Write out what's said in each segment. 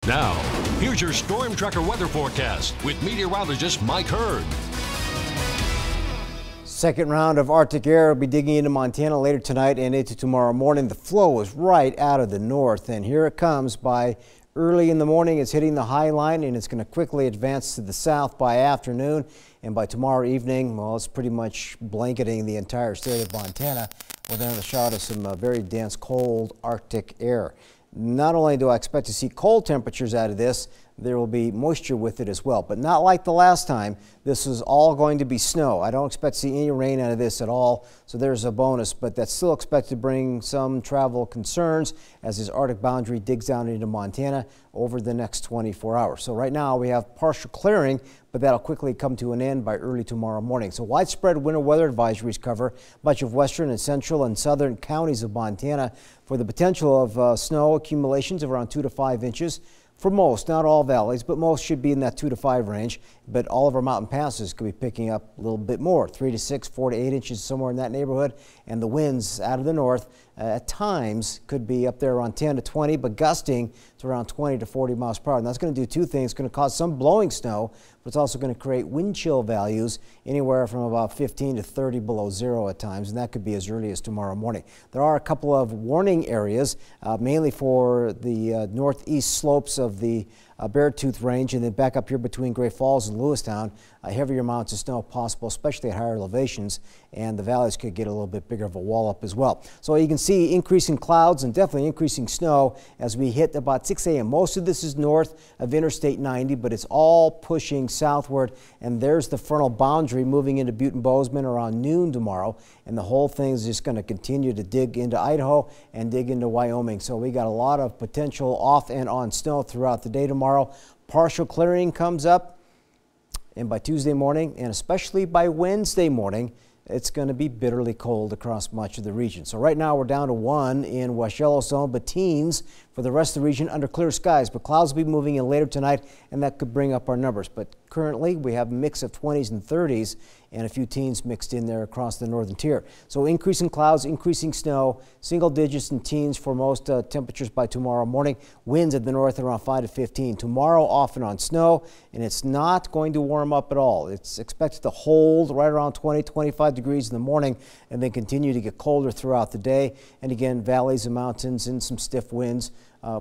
Now, here's your Storm Tracker weather forecast with meteorologist Mike Hurd. Second round of Arctic air will be digging into Montana later tonight and into tomorrow morning. The flow is right out of the north, and here it comes by early in the morning. It's hitting the high line, and it's going to quickly advance to the south by afternoon. And by tomorrow evening, well, it's pretty much blanketing the entire state of Montana with another shot of some very dense, cold Arctic air. Not only do I expect to see cold temperatures out of this, there will be moisture with it as well, but not like the last time. This is all going to be snow. I don't expect to see any rain out of this at all, so there's a bonus, but that's still expected to bring some travel concerns as this Arctic boundary digs down into Montana over the next 24 hours. So right now we have partial clearing, but that'll quickly come to an end by early tomorrow morning. So widespread winter weather advisories cover much of western and central and southern counties of Montana for the potential of snow accumulations of around 2 to 5 inches. For most, not all valleys, but most should be in that 2 to 5 range. But all of our mountain passes could be picking up a little bit more, 3 to 6, 4 to 8 inches, somewhere in that neighborhood. And the winds out of the north at times could be up there around 10 to 20, but gusting to around 20 to 40 miles per hour. And that's going to do two things. It's going to cause some blowing snow, but it's also going to create wind chill values anywhere from about 15 to 30 below zero at times, and that could be as early as tomorrow morning. There are a couple of warning areas, mainly for the northeast slopes of the Beartooth Range, and then back up here between Great Falls and Lewistown, heavier amounts of snow possible, especially at higher elevations, and the valleys could get a little bit bigger of a wall up as well. So you can see increasing clouds and definitely increasing snow as we hit about 6 a.m. Most of this is north of Interstate 90, but it's all pushing southward, and there's the frontal boundary moving into Butte and Bozeman around noon tomorrow, and the whole thing is just going to continue to dig into Idaho and dig into Wyoming. So we got a lot of potential off and on snow throughout the day tomorrow. Partial clearing comes up, and by Tuesday morning, and especially by Wednesday morning, it's going to be bitterly cold across much of the region. So right now we're down to 1 in West Yellowstone, but teens for the rest of the region under clear skies. But clouds will be moving in later tonight, and that could bring up our numbers. But currently we have a mix of 20s and 30s and a few teens mixed in there across the northern tier. So increasing clouds, increasing snow, single digits and teens for most temperatures by tomorrow morning. Winds at the north around 5 to 15. Tomorrow off and on snow, and it's not going to warm up at all. It's expected to hold right around 20, 25 degrees in the morning and then continue to get colder throughout the day. And again, valleys and mountains and some stiff winds.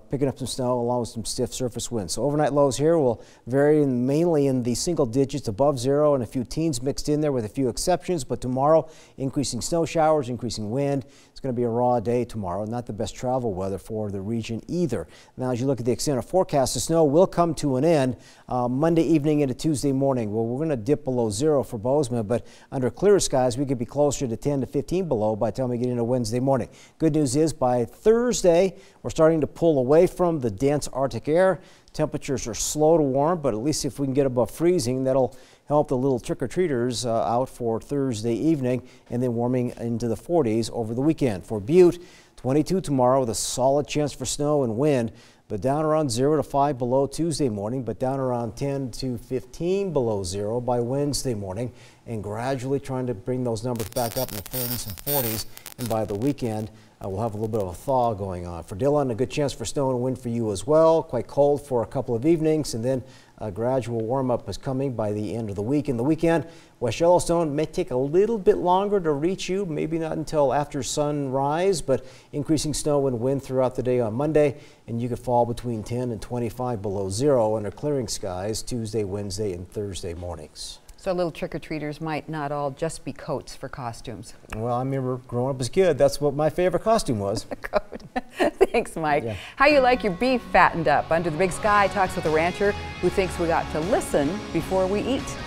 Picking up some snow along with some stiff surface winds. So overnight lows here will vary mainly in the single digits above zero and a few teens mixed in there with a few exceptions. But tomorrow, increasing snow showers, increasing wind. It's going to be a raw day tomorrow. Not the best travel weather for the region either. Now, as you look at the extent of forecast, the snow will come to an end Monday evening into Tuesday morning. Well, we're going to dip below zero for Bozeman, but under clear skies, we could be closer to 10 to 15 below by the time we get into Wednesday morning. Good news is by Thursday, we're starting to pull away from the dense Arctic air. Temperatures are slow to warm, but at least if we can get above freezing, that'll help the little trick-or-treaters out for Thursday evening, and then warming into the 40s over the weekend. For Butte, 22 tomorrow with a solid chance for snow and wind, but down around 0 to 5 below Tuesday morning, but down around 10 to 15 below zero by Wednesday morning, and gradually trying to bring those numbers back up in the 30s and 40s. And by the weekend, we'll have a little bit of a thaw going on. For Dillon, a good chance for snow and wind for you as well. Quite cold for a couple of evenings, and then a gradual warm-up is coming by the end of the week. In the weekend, West Yellowstone may take a little bit longer to reach you, maybe not until after sunrise, but increasing snow and wind throughout the day on Monday, and you could fall between 10 and 25 below zero under clearing skies Tuesday, Wednesday, and Thursday mornings. So little trick-or-treaters might not all just be coats for costumes. Well, I remember growing up as a kid, that's what my favorite costume was. A coat. Thanks, Mike. Yeah. How you like your beef fattened up? Under the Big Sky talks with a rancher who thinks we got to listen before we eat.